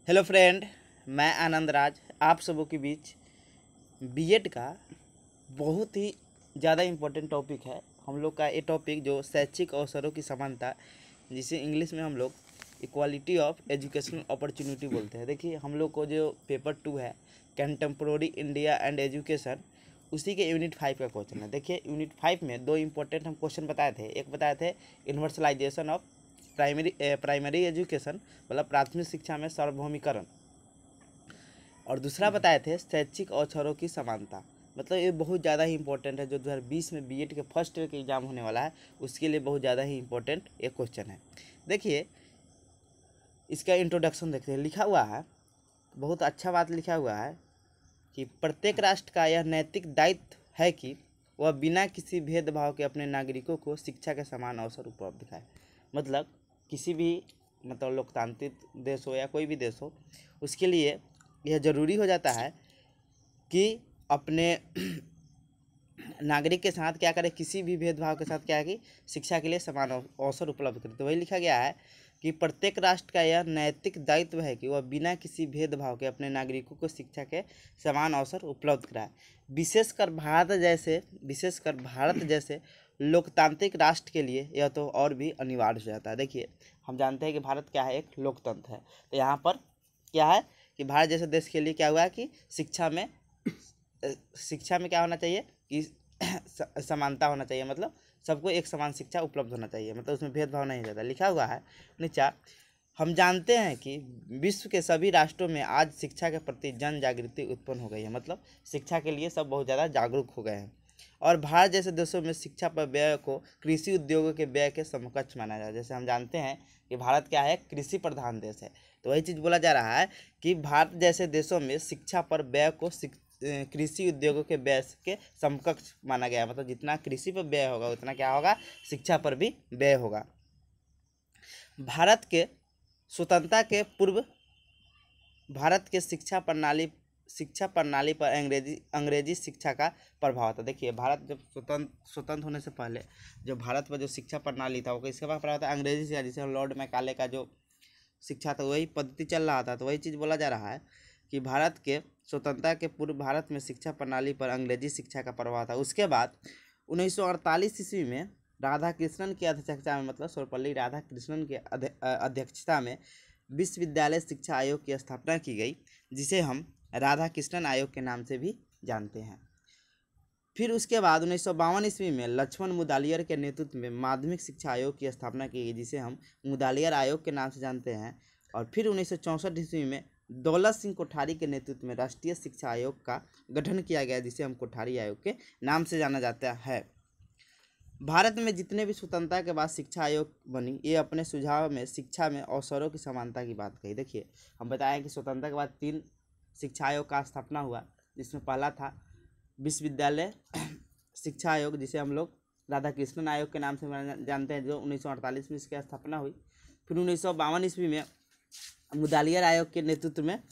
Hello friend, मैं आनंद राज आप सबों के बीच बीएड का बहुत ही ज़्यादा इम्पोर्टेंट टॉपिक है। हम लोग का ये टॉपिक जो शैक्षिक अवसरों की समानता, जिसे इंग्लिश में हम लोग इक्वालिटी ऑफ एजुकेशनल अपॉर्चुनिटी बोलते हैं। देखिए, हम लोग को जो पेपर 2 है कंटेम्प्रोरी इंडिया एंड एजुकेशन, उसी के यूनिट 5 का क्वेश्चन है। देखिए, यूनिट 5 में दो इम्पोर्टेंट हम क्वेश्चन बताए थे। एक बताए थे यूनिवर्सलाइजेशन ऑफ प्राइमरी एजुकेशन, मतलब प्राथमिक शिक्षा में सार्वभौमिकरण, और दूसरा बताए थे शैक्षिक अवसरों की समानता। मतलब ये बहुत ज़्यादा ही इंपॉर्टेंट है, जो 2020 में बीएड के फर्स्ट ईयर के एग्ज़ाम होने वाला है, उसके लिए बहुत ज़्यादा ही इंपॉर्टेंट एक क्वेश्चन है। देखिए, इसका इंट्रोडक्शन देखते हैं। लिखा हुआ है, बहुत अच्छा बात लिखा हुआ है कि प्रत्येक राष्ट्र का यह नैतिक दायित्व है कि वह बिना किसी भेदभाव के अपने नागरिकों को शिक्षा के समान अवसर उपलब्ध कराए। मतलब किसी भी लोकतांत्रिक देश हो या कोई भी देश हो, उसके लिए यह ज़रूरी हो जाता है कि अपने नागरिक के साथ क्या करें, किसी भी भेदभाव के साथ क्या है कि शिक्षा के लिए समान अवसर उपलब्ध करें। तो वही लिखा गया है कि प्रत्येक राष्ट्र का यह नैतिक दायित्व है कि वह बिना किसी भेदभाव के अपने नागरिकों को शिक्षा के समान अवसर उपलब्ध कराए। विशेषकर भारत जैसे लोकतांत्रिक राष्ट्र के लिए यह तो और भी अनिवार्य हो जाता है। देखिए, हम जानते हैं कि भारत क्या है, एक लोकतंत्र है। तो यहाँ पर क्या है कि भारत जैसे देश के लिए क्या हुआ कि शिक्षा में क्या होना चाहिए कि समानता होना चाहिए। मतलब सबको एक समान शिक्षा उपलब्ध होना चाहिए, मतलब उसमें भेदभाव नहीं रहता। लिखा हुआ है नीचा, हम जानते हैं कि विश्व के सभी राष्ट्रों में आज शिक्षा के प्रति जन जागृति उत्पन्न हो गई है। मतलब शिक्षा के लिए सब बहुत ज़्यादा जागरूक हो गए हैं, और भारत जैसे देशों में शिक्षा पर व्यय को कृषि उद्योगों के व्यय के समकक्ष माना जाए। जैसे हम जानते हैं कि भारत क्या है, कृषि प्रधान देश है। तो वही चीज़ बोला जा रहा है कि भारत जैसे देशों में शिक्षा पर व्यय को कृषि उद्योगों के व्यय के समकक्ष माना गया है। मतलब जितना कृषि पर व्यय होगा उतना क्या होगा, शिक्षा पर भी व्यय होगा। भारत के स्वतंत्रता के पूर्व भारत के शिक्षा प्रणाली पर अंग्रेजी शिक्षा का प्रभाव था। देखिए, भारत जब स्वतंत्र होने से पहले जो भारत पर जो शिक्षा प्रणाली था वो किसके पास प्रभाव था, अंग्रेजी शिक्षा। जिसे लॉर्ड मैकाले का जो शिक्षा था वही पद्धति चल रहा था। तो वही चीज़ बोला जा रहा है कि भारत के स्वतंत्रता के पूर्व भारत में शिक्षा प्रणाली पर अंग्रेजी शिक्षा का प्रभाव था। उसके बाद 1948 ईस्वी में राधा कृष्णन की अध्यक्षता में, मतलब सर्वपल्ली राधाकृष्णन की अध्यक्षता में विश्वविद्यालय शिक्षा आयोग की स्थापना की गई, जिसे हम राधा कृष्णन आयोग के नाम से भी जानते हैं। फिर उसके बाद 1952 ईस्वी में लक्ष्मण मुदालियर के नेतृत्व में माध्यमिक शिक्षा आयोग की स्थापना की गई, जिसे हम मुदालियर आयोग के नाम से जानते हैं। और फिर 1964 ईस्वी में दौलत सिंह कोठारी के नेतृत्व में राष्ट्रीय शिक्षा आयोग का गठन किया गया, जिसे हम कोठारी आयोग के नाम से जाना जाता है। भारत में जितने भी स्वतंत्रता के बाद शिक्षा आयोग बनी, ये अपने सुझाव में शिक्षा में अवसरों की समानता की बात कही। देखिए, हम बताएं कि स्वतंत्रता के बाद 3 शिक्षा आयोग का स्थापना हुआ, जिसमें पहला था विश्वविद्यालय शिक्षा आयोग, जिसे हम लोग राधा कृष्णन आयोग के नाम से जानते हैं, जो 1948 में इसकी स्थापना हुई। फिर 1952 ईस्वी में मुदालियर आयोग के नेतृत्व में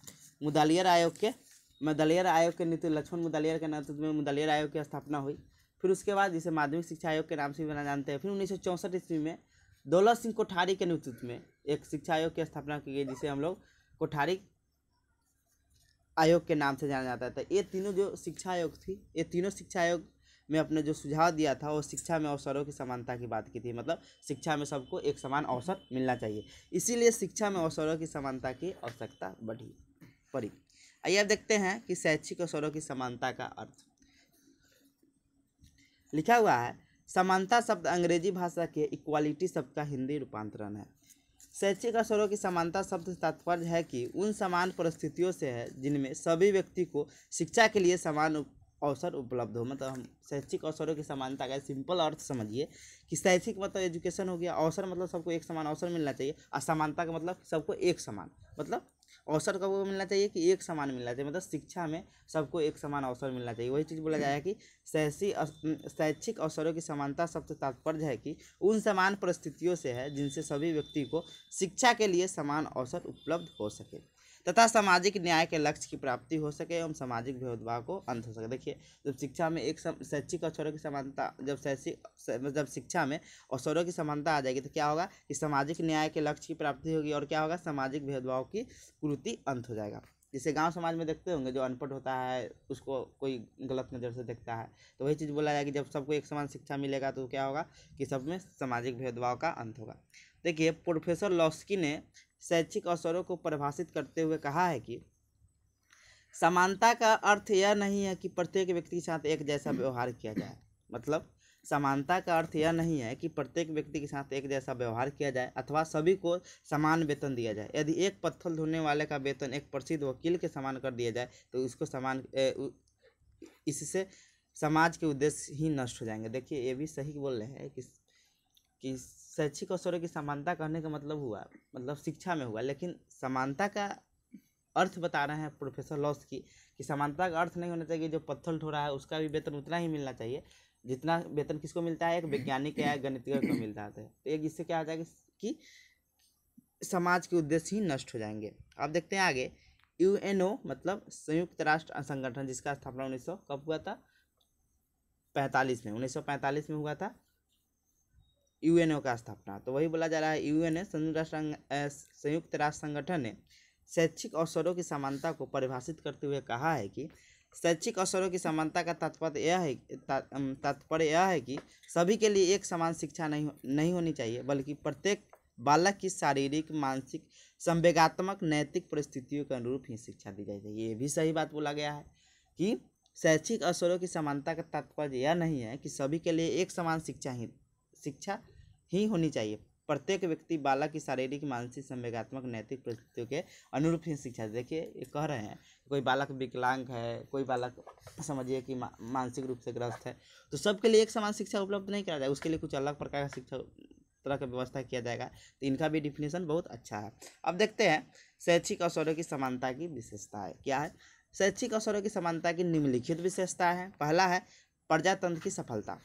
लक्ष्मण मुदालियर के नेतृत्व में मुदालियर आयोग की स्थापना हुई। फिर उसके बाद जिसे माध्यमिक शिक्षा आयोग के नाम से भी जानते हैं। फिर 1964 ईस्वी में दौलत सिंह कोठारी के नेतृत्व में एक शिक्षा आयोग की स्थापना की गई, जिसे हम लोग कोठारी आयोग के नाम से जाना जाता है। ये तीनों जो शिक्षा आयोग थी, ये तीनों शिक्षा आयोग में अपने जो सुझाव दिया था वो शिक्षा में अवसरों की समानता की बात की थी। मतलब शिक्षा में सबको एक समान अवसर मिलना चाहिए, इसीलिए शिक्षा में अवसरों की समानता की आवश्यकता पड़ी। आइए अब देखते हैं कि शैक्षिक अवसरों की समानता का अर्थ। लिखा हुआ है, समानता शब्द अंग्रेजी भाषा के इक्वालिटी शब्द का हिंदी रूपांतरण है। शैक्षिक अवसरों की समानता शब्द से तात्पर्य है कि उन समान परिस्थितियों से है जिनमें सभी व्यक्ति को शिक्षा के लिए समान अवसर उपलब्ध हो। मतलब हम शैक्षिक अवसरों की समानता का सिंपल अर्थ समझिए कि शैक्षिक मतलब एजुकेशन हो गया, अवसर मतलब सबको एक समान अवसर मिलना चाहिए, और समानता का मतलब सबको एक समान, मतलब अवसर का वो मिलना चाहिए कि एक समान मिलना चाहिए। मतलब शिक्षा में सबको एक समान अवसर मिलना चाहिए। वही चीज़ बोला जाए कि शैक्षिक अवसरों की समानता सबसे तात्पर्य है कि उन समान परिस्थितियों से है जिनसे सभी व्यक्ति को शिक्षा के लिए समान अवसर उपलब्ध हो सके तथा सामाजिक न्याय के लक्ष्य की प्राप्ति हो सके एवं सामाजिक भेदभाव को अंत हो सके। देखिए, जब शिक्षा में शैक्षिक अवसरों की समानता, जब शिक्षा में अवसरों की समानता आ जाएगी तो क्या होगा कि सामाजिक न्याय के लक्ष्य की प्राप्ति होगी, और क्या होगा, सामाजिक भेदभाव की कुरीति अंत हो जाएगा। जैसे गांव समाज में देखते होंगे, जो अनपढ़ होता है उसको कोई गलत नज़र से देखता है, तो वही चीज़ बोला जाए कि जब सबको एक समान शिक्षा मिलेगा तो क्या होगा कि सब में सामाजिक भेदभाव का अंत होगा। देखिए, प्रोफेसर लॉस्की ने शैक्षिक अवसरों को परिभाषित करते हुए कहा है कि समानता का अर्थ यह नहीं है कि प्रत्येक व्यक्ति के साथ एक जैसा व्यवहार किया जाए। मतलब समानता का अर्थ यह नहीं है कि प्रत्येक व्यक्ति के साथ एक जैसा व्यवहार किया जाए अथवा सभी को समान वेतन दिया जाए। यदि एक पत्थर ढोने वाले का वेतन एक प्रसिद्ध वकील के समान कर दिया जाए तो उसको इससे समाज के उद्देश्य ही नष्ट हो जाएंगे। देखिए, ये भी सही बोल रहे हैं कि शैक्षिक अवसरों की समानता कहने का मतलब हुआ मतलब शिक्षा में हुआ, लेकिन समानता का अर्थ बता रहे हैं प्रोफेसर लॉस्की कि समानता का अर्थ नहीं होना चाहिए जो पत्थर ढो रहा है उसका भी वेतन उतना ही मिलना चाहिए जितना वेतन किसको मिलता है, एक वैज्ञानिक या गणितज्ञ को मिलता है। तो एक इससे क्या हो जाएगा कि समाज के उद्देश्य ही नष्ट हो जाएंगे। अब देखते हैं आगे, यूएनओ मतलब संयुक्त राष्ट्र संगठन, जिसका स्थापना 1900 कब हुआ था, 45 में, 1945 में हुआ था यूएनओ का स्थापना। तो वही बोला जा रहा है, यूएनओ संयुक्त राष्ट्र संगठन ने शैक्षिक अवसरों की समानता को परिभाषित करते हुए कहा है कि शैक्षिक अवसरों की समानता का तात्पर्य यह है कि सभी के लिए एक समान शिक्षा नहीं होनी चाहिए, बल्कि प्रत्येक बालक की शारीरिक, मानसिक, संवेगात्मक, नैतिक परिस्थितियों के अनुरूप ही शिक्षा दी जानी चाहिए। ये भी सही बात बोला गया है कि शैक्षिक अवसरों की समानता का तात्पर्य यह नहीं है कि सभी के लिए एक समान शिक्षा ही होनी चाहिए, प्रत्येक व्यक्ति बालक की शारीरिक, मानसिक, संवेगात्मक, नैतिक परिस्थितियों के अनुरूप ही शिक्षा। देखिए, ये कह रहे हैं कोई बालक विकलांग है, कोई बालक समझिए कि मानसिक रूप से ग्रस्त है, तो सबके लिए एक समान शिक्षा उपलब्ध नहीं करा जाए, उसके लिए कुछ अलग प्रकार का शिक्षा तरह का व्यवस्था किया जाएगा। तो इनका भी डिफिनेशन बहुत अच्छा है। अब देखते हैं शैक्षिक अवसरों की समानता की विशेषताएं क्या है। शैक्षिक अवसरों की समानता की निम्नलिखित विशेषताएं हैं। पहला है प्रजातंत्र की सफलता।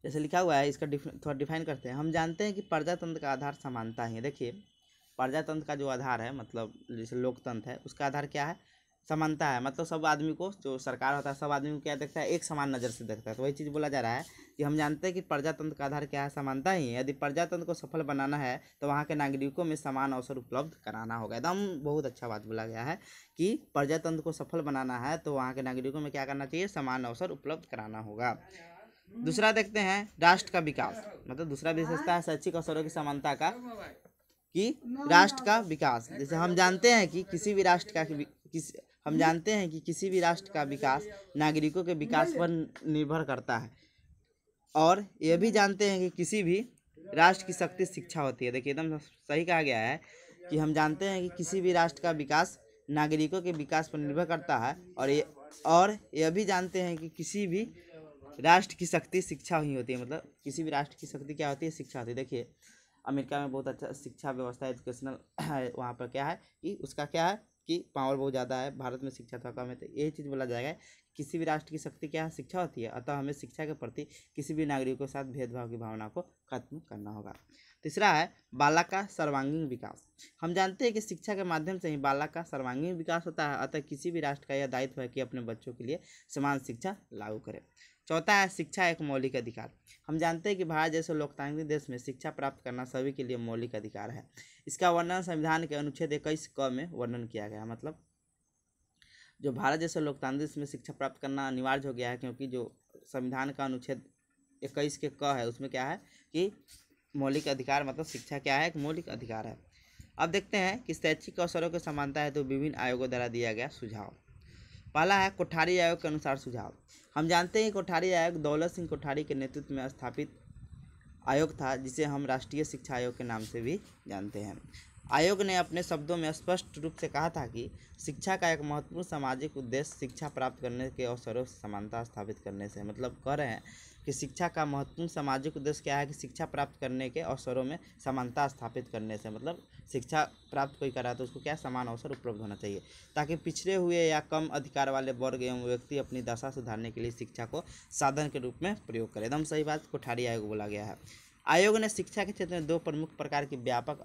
जैसे लिखा हुआ है, इसका थोड़ा डिफाइन करते हैं। हम जानते हैं कि प्रजातंत्र का आधार समानता ही है। देखिए, प्रजातंत्र का जो आधार है, मतलब जैसे लोकतंत्र है, उसका आधार क्या है, समानता है। मतलब सब आदमी को, जो सरकार होता है, सब आदमी को क्या देखता है, एक समान नज़र से देखता है। तो वही चीज़ बोला जा रहा है कि हम जानते हैं कि प्रजातंत्र का आधार क्या है, समानता ही है। यदि प्रजातंत्र को सफल बनाना है तो वहाँ के नागरिकों में समान अवसर उपलब्ध कराना होगा। एकदम बहुत अच्छा बात बोला गया है कि प्रजातंत्र को सफल बनाना है तो वहाँ के नागरिकों में क्या करना चाहिए, समान अवसर उपलब्ध कराना होगा। दूसरा देखते हैं राष्ट्र का विकास। मतलब दूसरा विशेषता है शैक्षिक अवसरों की समानता का कि राष्ट्र का विकास। जैसे हम जानते हैं कि किसी भी राष्ट्र का विकास नागरिकों के विकास पर निर्भर करता है, और यह भी जानते हैं कि किसी भी राष्ट्र की शक्ति शिक्षा होती है। देखिए, एकदम सही कहा गया है कि हम जानते हैं कि किसी भी राष्ट्र का विकास नागरिकों के विकास पर निर्भर करता है, और यह भी जानते हैं कि किसी भी राष्ट्र की शक्ति शिक्षा ही होती है। मतलब किसी भी राष्ट्र की शक्ति क्या होती है, शिक्षा होती है। देखिए, अमेरिका में बहुत अच्छा शिक्षा व्यवस्था एजुकेशनल है, वहाँ पर क्या है कि उसका क्या है कि पावर बहुत ज़्यादा है। भारत में शिक्षा थोड़ा कम है। तो यही चीज़ बोला जाएगा, किसी भी राष्ट्र की शक्ति क्या है, शिक्षा होती है। अतः हमें शिक्षा के प्रति किसी भी नागरिक के साथ भेदभाव की भावना को खत्म करना होगा। तीसरा है बालक का सर्वांगीण विकास। हम जानते हैं कि शिक्षा के माध्यम से ही बालक का सर्वांगीण विकास होता है, अतः किसी भी राष्ट्र का यह दायित्व है कि अपने बच्चों के लिए समान शिक्षा लागू करे। चौथा है शिक्षा एक मौलिक अधिकार। हम जानते हैं कि भारत जैसे लोकतांत्रिक देश में शिक्षा प्राप्त करना सभी के लिए मौलिक अधिकार है। इसका वर्णन संविधान के अनुच्छेद 21 क में वर्णन किया गया है। मतलब जो भारत जैसे लोकतांत्रिक देश में शिक्षा प्राप्त करना अनिवार्य हो गया है, क्योंकि जो संविधान का अनुच्छेद 21 के क है उसमें क्या है कि मौलिक अधिकार, मतलब शिक्षा क्या है, एक मौलिक अधिकार है। अब देखते हैं कि शैक्षिक अवसरों की समानता है तो विभिन्न आयोगों द्वारा दिया गया सुझाव। पहला है कोठारी आयोग के अनुसार सुझाव। हम जानते हैं कि कोठारी आयोग दौलत सिंह कोठारी के नेतृत्व में स्थापित आयोग था, जिसे हम राष्ट्रीय शिक्षा आयोग के नाम से भी जानते हैं। आयोग ने अपने शब्दों में स्पष्ट रूप से कहा था कि शिक्षा का एक महत्वपूर्ण सामाजिक उद्देश्य शिक्षा प्राप्त करने के अवसरों से समानता स्थापित करने से। मतलब कह रहे हैं कि शिक्षा का महत्वपूर्ण सामाजिक उद्देश्य क्या है कि शिक्षा प्राप्त करने के अवसरों में समानता स्थापित करने से। मतलब शिक्षा प्राप्त कोई करा तो उसको क्या, समान अवसर उपलब्ध होना चाहिए, ताकि पिछड़े हुए या कम अधिकार वाले वर्ग एवं व्यक्ति अपनी दशा सुधारने के लिए शिक्षा को साधन के रूप में प्रयोग करें। एकदम सही बात कोठारी आयोग बोला गया है। आयोग ने शिक्षा के क्षेत्र में दो प्रमुख प्रकार की व्यापक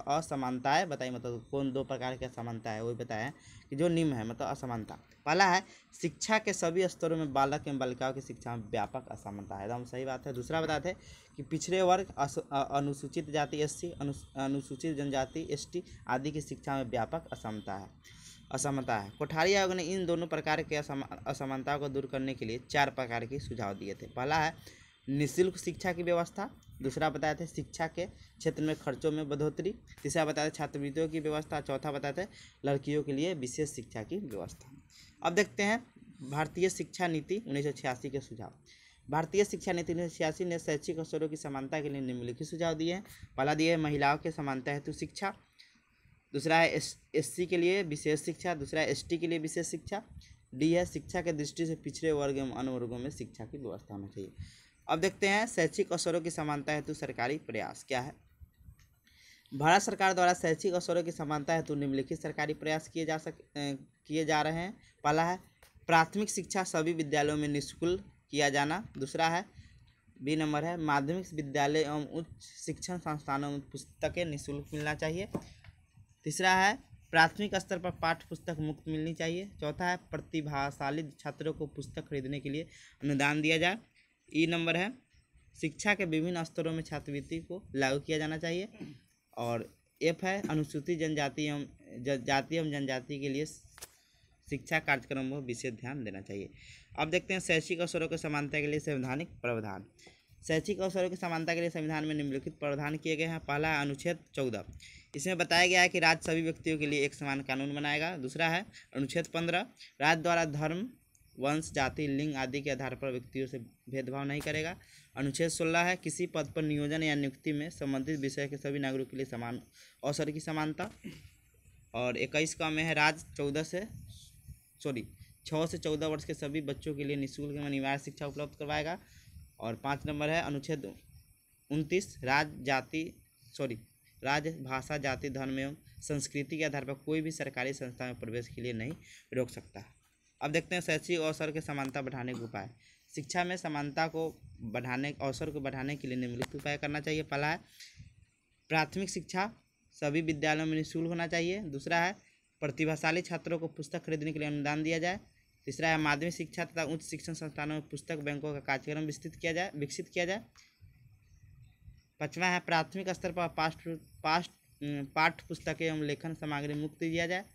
असमानताएं बताई। मतलब कौन दो प्रकार की असमानता है, वही बताया कि जो निम्न है, मतलब असमानता। पहला है शिक्षा के सभी स्तरों में बालक एवं बालिकाओं की शिक्षा में व्यापक असमानता है, एकदम सही बात है। दूसरा बताते हैं कि पिछड़े वर्ग, अनुसूचित जाति SC, अनुसूचित जनजाति ST आदि की शिक्षा में व्यापक असमानता है। कोठारी आयोग ने इन दोनों प्रकार के असमानताओं को दूर करने के लिए 4 प्रकार के सुझाव दिए थे। पहला है निःशुल्क शिक्षा की व्यवस्था। दूसरा बताए थे शिक्षा के क्षेत्र में खर्चों में बढ़ोतरी। तीसरा बताए थे छात्रवृत्तियों की व्यवस्था। चौथा बताए थे लड़कियों के लिए विशेष शिक्षा की व्यवस्था। अब देखते हैं भारतीय शिक्षा नीति 1986 के सुझाव। भारतीय शिक्षा नीति 1986 ने शैक्षिक अवसरों की समानता के लिए निम्नलिखित सुझाव दिए हैं। पहला दिए है महिलाओं के समानता हेतु शिक्षा। दूसरा है SC के लिए विशेष शिक्षा। दूसरा है ST के लिए विशेष शिक्षा। D है शिक्षा के दृष्टि से पिछड़े वर्ग एवं अन्य वर्गों में शिक्षा की व्यवस्था होना चाहिए। अब देखते हैं शैक्षिक अवसरों की समानता हेतु सरकारी प्रयास क्या है। भारत सरकार द्वारा शैक्षिक अवसरों की समानता हेतु निम्नलिखित सरकारी प्रयास किए जा रहे हैं। पहला है प्राथमिक शिक्षा सभी विद्यालयों में निःशुल्क किया जाना। दूसरा है B नंबर है माध्यमिक विद्यालय एवं उच्च शिक्षण संस्थानों में पुस्तकें निःशुल्क मिलना चाहिए। तीसरा है प्राथमिक स्तर पर पाठ्य पुस्तक मुफ्त मिलनी चाहिए। चौथा है प्रतिभाशाली छात्रों को पुस्तक खरीदने के लिए अनुदान दिया जाए। E नंबर है शिक्षा के विभिन्न स्तरों में छात्रवृत्ति को लागू किया जाना चाहिए। और F है अनुसूचित जनजाति एवं जनजाति के लिए शिक्षा कार्यक्रमों पर विशेष ध्यान देना चाहिए। अब देखते हैं शैक्षिक अवसरों की समानता के लिए संवैधानिक प्रावधान। शैक्षिक अवसरों की समानता के लिए संविधान में निम्नलिखित प्रावधान किए गए हैं। पहला है अनुच्छेद 14, इसमें बताया गया है कि राज्य सभी व्यक्तियों के लिए एक समान कानून बनाएगा। दूसरा है अनुच्छेद 15, राज्य द्वारा धर्म, वंश, जाति, लिंग आदि के आधार पर व्यक्तियों से भेदभाव नहीं करेगा। अनुच्छेद 16 है किसी पद पर नियोजन या नियुक्ति में संबंधित विषय के सभी नागरिकों के लिए समान अवसर की समानता। और 21 का में है राज्य 6 से 14 वर्ष के सभी बच्चों के लिए निःशुल्क एवं अनिवार्य शिक्षा उपलब्ध करवाएगा। और 5 नंबर है अनुच्छेद 29, राज्य, भाषा, जाति, धर्म एवं संस्कृति के आधार पर कोई भी सरकारी संस्था में प्रवेश के लिए नहीं रोक सकता। अब देखते हैं शैक्षिक अवसर के समानता बढ़ाने के उपाय। शिक्षा में समानता को अवसर को बढ़ाने के लिए निम्नलिखित उपाय करना चाहिए। पहला है प्राथमिक शिक्षा सभी विद्यालयों में निःशुल्क होना चाहिए। दूसरा है प्रतिभाशाली छात्रों को पुस्तक खरीदने के लिए अनुदान दिया जाए। तीसरा है माध्यमिक शिक्षा तथा उच्च शिक्षण संस्थानों में पुस्तक बैंकों का कार्यक्रम विकसित किया जाए। पाँचवा है प्राथमिक स्तर पर पाठ्य पुस्तकें एवं लेखन सामग्री मुफ्त दिया जाए।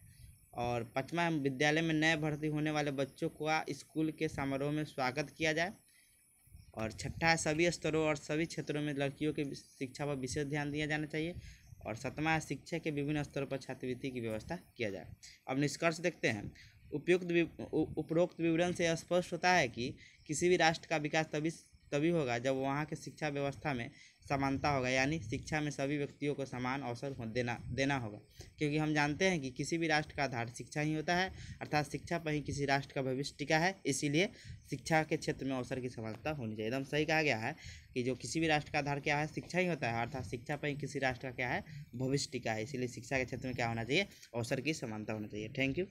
और पाँचवा है विद्यालय में नए भर्ती होने वाले बच्चों का स्कूल के समारोह में स्वागत किया जाए। और छठा है सभी स्तरों और सभी क्षेत्रों में लड़कियों की शिक्षा पर विशेष ध्यान दिया जाना चाहिए। और सातवां है शिक्षा के विभिन्न स्तरों पर छात्रवृत्ति की व्यवस्था किया जाए। अब निष्कर्ष देखते हैं। उपरोक्त विवरण से स्पष्ट होता है कि किसी भी राष्ट्र का विकास तभी होगा जब वहाँ के शिक्षा व्यवस्था में समानता होगा, यानी शिक्षा में सभी व्यक्तियों को समान अवसर देना होगा। क्योंकि हम जानते हैं कि किसी भी राष्ट्र का आधार शिक्षा ही होता है, अर्थात शिक्षा पर ही किसी राष्ट्र का भविष्य टिका है। इसीलिए शिक्षा के क्षेत्र में अवसर की समानता होनी चाहिए। एकदम सही कहा गया है कि जो किसी भी राष्ट्र का आधार क्या है, शिक्षा ही होता है, अर्थात शिक्षा पर ही किसी राष्ट्र का क्या है, भविष्य टिका है। इसीलिए शिक्षा के क्षेत्र में क्या होना चाहिए, अवसर की समानता होना चाहिए। Thank you.